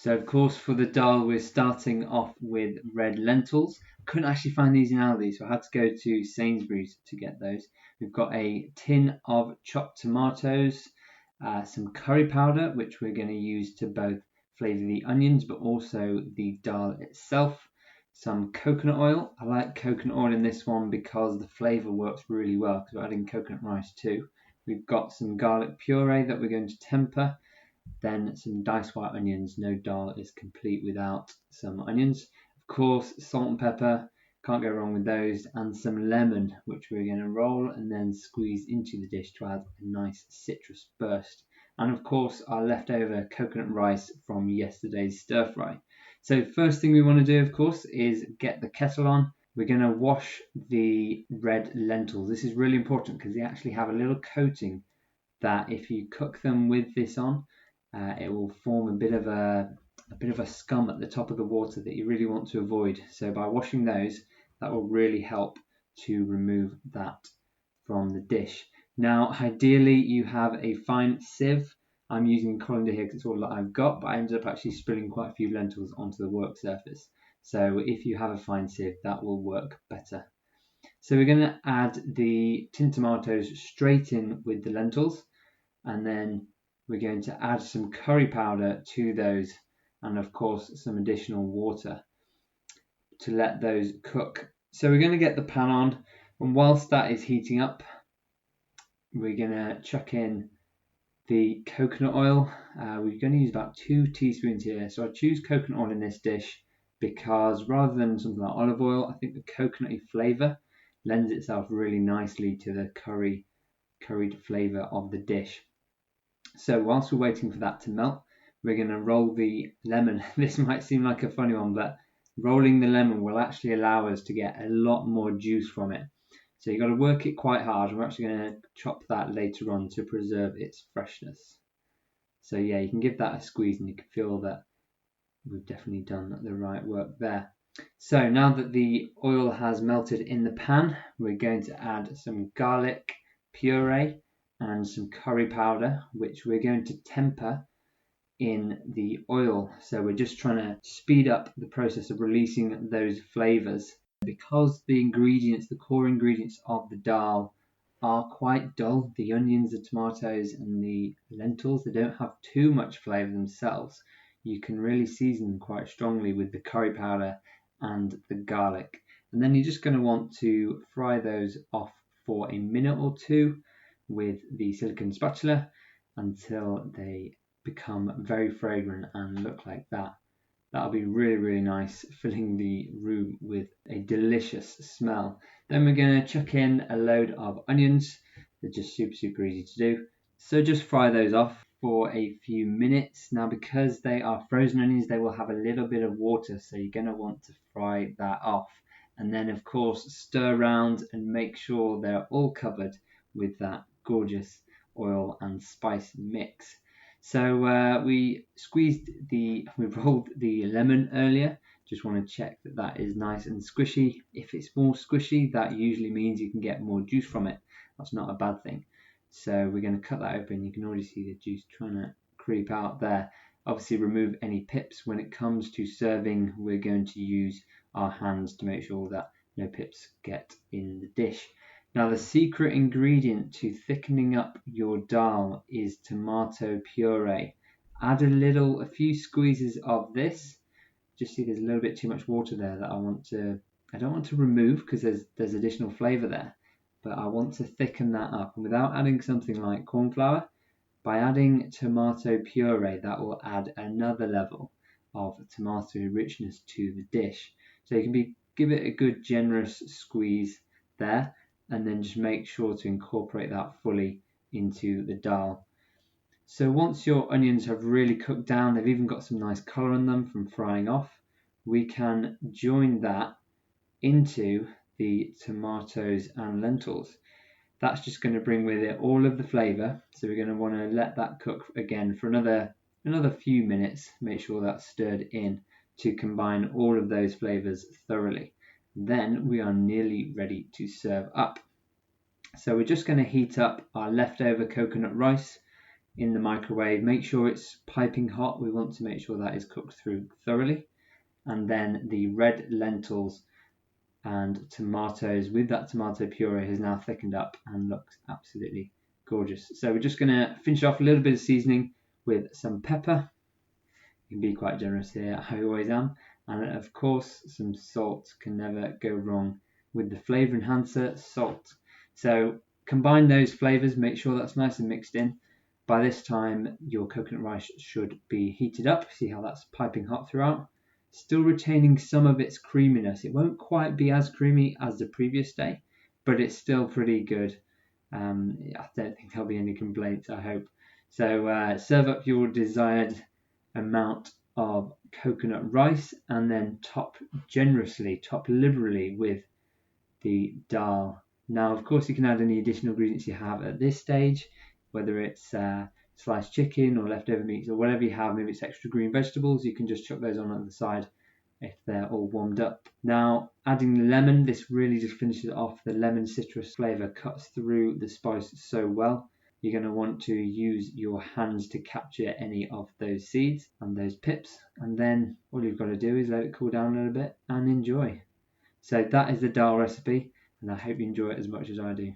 So of course for the dal we're starting off with red lentils. Couldn't actually find these in Aldi, so I had to go to Sainsbury's to get those. We've got a tin of chopped tomatoes, some curry powder, which we're going to use to both flavour the onions but also the dal itself. Some coconut oil. I like coconut oil in this one because the flavour works really well because we're adding coconut rice too. We've got some garlic puree that we're going to temper. Then some diced white onions. No dal is complete without some onions. Of course, salt and pepper, can't go wrong with those, and some lemon, which we're going to roll and then squeeze into the dish to add a nice citrus burst. And of course, our leftover coconut rice from yesterday's stir fry. So first thing we want to do, of course, is get the kettle on. We're going to wash the red lentils. This is really important because they actually have a little coating that if you cook them with this on, it will form a bit of a scum at the top of the water that you really want to avoid. So by washing those, that will really help to remove that from the dish. Now, ideally, you have a fine sieve. I'm using colander here because it's all that I've got, but I ended up actually spilling quite a few lentils onto the work surface. So if you have a fine sieve, that will work better. So we're going to add the tin tomatoes straight in with the lentils, and then we're going to add some curry powder to those, and of course some additional water to let those cook. So we're going to get the pan on, and whilst that is heating up, we're going to chuck in the coconut oil. We're going to use about 2 teaspoons here. So I choose coconut oil in this dish because rather than something like olive oil, I think the coconutty flavour lends itself really nicely to the curried flavour of the dish. So whilst we're waiting for that to melt, we're going to roll the lemon. This might seem like a funny one, but rolling the lemon will actually allow us to get a lot more juice from it. So you've got to work it quite hard. We're actually going to chop that later on to preserve its freshness. So yeah, you can give that a squeeze and you can feel that we've definitely done the right work there. So now that the oil has melted in the pan, we're going to add some garlic puree and some curry powder, which we're going to temper in the oil. So we're just trying to speed up the process of releasing those flavors. Because the core ingredients of the dal are quite dull, the onions, the tomatoes and the lentils, they don't have too much flavor themselves. You can really season them quite strongly with the curry powder and the garlic. And then you're just going to want to fry those off for a minute or two with the silicone spatula until they become very fragrant and look like that. That'll be really, really nice, filling the room with a delicious smell. Then we're going to chuck in a load of onions. They're just super, super easy to do. So just fry those off for a few minutes. Now, because they are frozen onions, they will have a little bit of water, so you're going to want to fry that off. And then, of course, stir around and make sure they're all covered with that gorgeous oil and spice mix. So we rolled the lemon earlier. Just want to check that that is nice and squishy. If it's more squishy, that usually means you can get more juice from it. That's not a bad thing. So we're going to cut that open. You can already see the juice trying to creep out there. Obviously remove any pips. When it comes to serving, we're going to use our hands to make sure that no pips get in the dish. Now, the secret ingredient to thickening up your dal is tomato puree. Add a few squeezes of this. Just see there's a little bit too much water there that I don't want to remove because there's additional flavour there, but I want to thicken that up. And without adding something like corn flour, by adding tomato puree, that will add another level of tomato richness to the dish. So you can give it a good generous squeeze there, and then just make sure to incorporate that fully into the dal. So once your onions have really cooked down, they've even got some nice colour on them from frying off, we can join that into the tomatoes and lentils. That's just going to bring with it all of the flavour. So we're going to want to let that cook again for another few minutes. Make sure that's stirred in to combine all of those flavours thoroughly. Then we are nearly ready to serve up. So we're just going to heat up our leftover coconut rice in the microwave. Make sure it's piping hot. We want to make sure that is cooked through thoroughly. And then the red lentils and tomatoes with that tomato puree has now thickened up and looks absolutely gorgeous. So we're just going to finish off a little bit of seasoning with some pepper. You can be quite generous here, I always am. And of course, some salt. Can never go wrong with the flavor enhancer, salt. So combine those flavors, make sure that's nice and mixed in. By this time, your coconut rice should be heated up. See how that's piping hot throughout. Still retaining some of its creaminess. It won't quite be as creamy as the previous day, but it's still pretty good. I don't think there'll be any complaints, I hope. So serve up your desired amount of coconut rice and then top liberally with the Dahl. Now, of course, you can add any additional ingredients you have at this stage, whether it's sliced chicken or leftover meats or whatever you have. Maybe it's extra green vegetables. You can just chuck those on the side if they're all warmed up. Now, adding the lemon, this really just finishes it off. The lemon citrus flavor cuts through the spice so well. You're going to want to use your hands to capture any of those seeds and those pips. And then all you've got to do is let it cool down a little bit and enjoy. So that is the Dahl recipe, and I hope you enjoy it as much as I do.